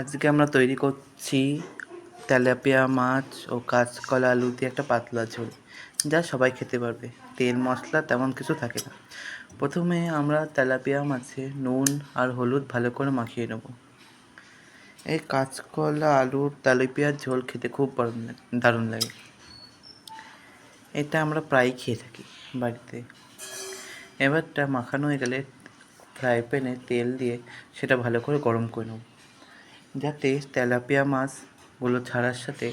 আজকে আমরা তৈরি করছি তেলাপিয়া মাছ ও কাঁচকলা আলু দিয়ে একটা পাতলা ঝোল, যা সবাই খেতে পারবে। তেল মশলা তেমন কিছু থাকে না। প্রথমে আমরা তেলাপিয়া মাছে নুন আর হলুদ ভালো করে মাখিয়ে নেব। এই কাঁচকলা আলুর তেলাপিয়ার ঝোল খেতে খুব দারুণ লাগে। এটা আমরা প্রায় খেয়ে থাকি বাড়িতে। এবারটা মাখানো হয়ে গেলে ফ্রাই প্যানে তেল দিয়ে সেটা ভালো করে গরম করে নেব, যাতে তেলাপিয়া মাছগুলো ছাড়ার সাথে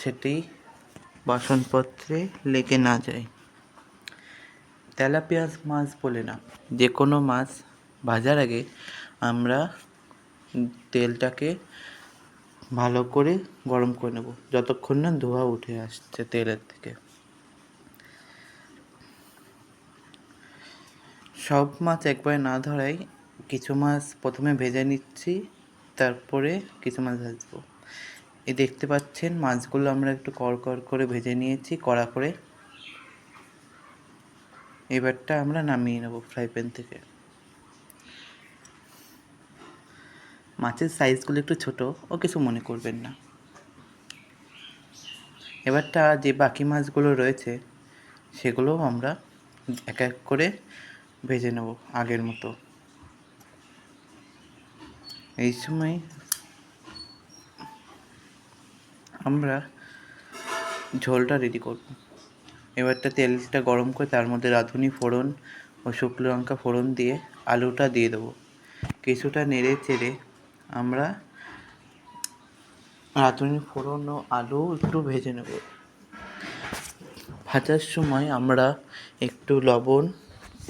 সেটি বাসনপত্রে লেগে না যায়। তেলাপিয়া মাছ বলে না, যে কোনো মাছ ভাজার আগে আমরা তেলটাকে ভালো করে গরম করে নেব, যতক্ষণ না ধোঁয়া উঠে আসছে তেলের থেকে। সব মাছ একবারে না ধরাই কিছু মাছ প্রথমে ভেজে নিচ্ছি, তারপরে কিছু মাছ ভাজবো। এই দেখতে পাচ্ছেন মাছগুলো আমরা একটু কড়কড় করে ভেজে নিয়েছি কড়া করে। এবারটা আমরা নামিয়ে নেব ফ্রাই প্যান থেকে। মাছের সাইজগুলো একটু ছোট, ও কিছু মনে করবেন না। এবারটা যে বাকি মাছগুলো রয়েছে সেগুলো আমরা এক এক করে ভেজে নেব আগের মতো। এই সময় আমরা ঝোলটা রেডি করব। এবারটা তেলটা গরম করে তার মধ্যে রাঁধুনি ফোড়ন ও শুকনো লঙ্কা ফোড়ন দিয়ে আলুটা দিয়ে দেবো। কিছুটা নেড়ে চেড়ে আমরা রাঁধুনি ফোড়ন ও আলু একটু ভেজে নেব। ভাজার সময় আমরা একটু লবণ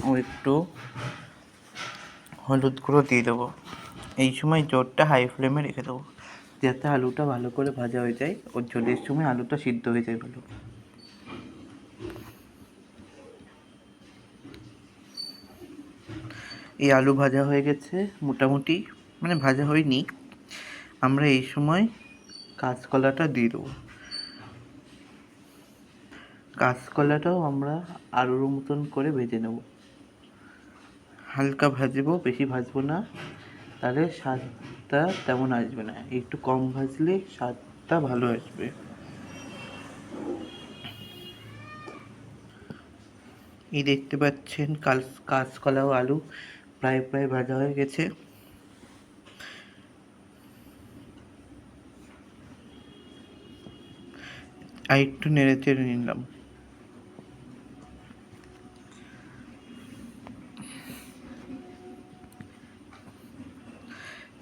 ও একটু হলুদ গুঁড়ো দিয়ে দেবো। এই সময় জোরটা হাই ফ্লেমে রেখে দেবো, যাতে আলুটা ভালো করে ভাজা হয়ে যায় ও ঝোলের সময় আলুটা সিদ্ধ হয়ে যায় ভালো। এই আলু ভাজা হয়ে গেছে মোটামুটি, মানে ভাজা হয়নি। আমরা এই সময় কাঁচকলাটা দিয়ে দেবো। কাঁচকলাটাও আমরা আলুর মতন করে ভেজে নেব। হালকা ভাজবো, বেশি ভাজবো না, তাহলে স্বাদটা তেমন আসবে না। একটু কম ভাজলে স্বাদটা ভালো আসবে। এই দেখতে পাচ্ছেন কাঁচকলা ও আলু প্রায় ভাজা হয়ে গেছে। আর একটু নেড়ে চেড়ে নিলাম।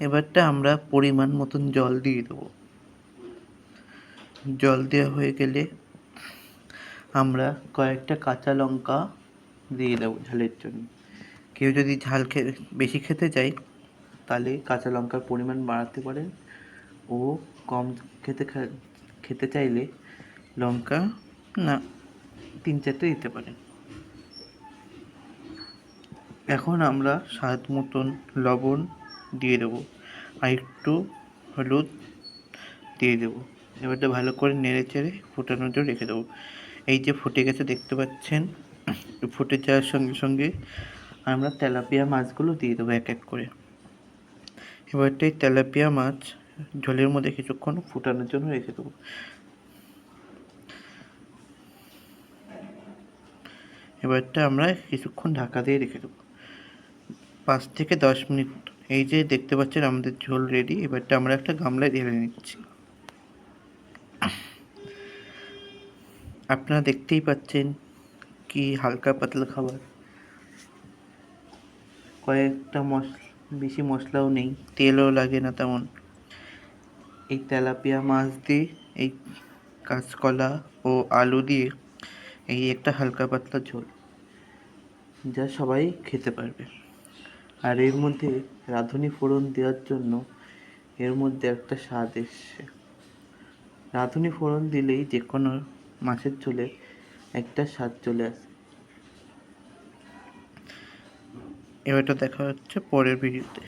এবারটা আমরা পরিমাণ মতন জল দিয়ে দেবো। জল দেওয়া হয়ে গেলে আমরা কয়েকটা কাঁচা লঙ্কা দিয়ে দেবো ঝালের জন্য। কেউ যদি ঝাল বেশি খেতে চায় তাহলে কাঁচা লঙ্কার পরিমাণ বাড়াতে পারেন, ও কম খেতে চাইলে লঙ্কা না 3-4টে দিতে পারেন। এখন আমরা স্বাদ মতন লবণ দিয়ে দেবো আর একটু হলুদ দিয়ে দেবো। এবারটা ভালো করে নেড়ে চেড়ে ফোটানোর জন্য রেখে দেবো। এই যে ফুটে গেছে দেখতে পাচ্ছেন। ফুটে যাওয়ার সঙ্গে সঙ্গে আমরা তেলাপিয়া মাছগুলো দিয়ে দেবো এক এক করে। এবারটাই তেলাপিয়া মাছ ঝোলের মধ্যে কিছুক্ষণ ফুটানোর জন্য রেখে দেবো। এবারটা আমরা কিছুক্ষণ ঢাকা দিয়ে রেখে দেবো 5 থেকে 10 মিনিট। এই যে দেখতে পাচ্ছেন আমাদের ঝোল রেডি। এবারটা আমরা একটা গামলায় ঢেলে নিচ্ছি। আপনারা দেখতেই পাচ্ছেন কি হালকা পাতলা খাবার, কয়েকটা বেশি মশলাও নেই, তেলও লাগে না তেমন। এই তেলাপিয়া মাছ দিয়ে, এই কাঁচকলা ও আলু দিয়ে এই একটা হালকা পাতলা ঝোল, যা সবাই খেতে পারবে। আর এর মধ্যে রাঁধুনি ফোড়ন দেওয়ার জন্য এর মধ্যে একটা স্বাদ এসছে। রাঁধুনি ফোড়ন দিলেই যে কোনো মাছের ঝোলে একটা স্বাদ চলে আসে। এবারটা দেখা হচ্ছে পরের ভিডিওতে।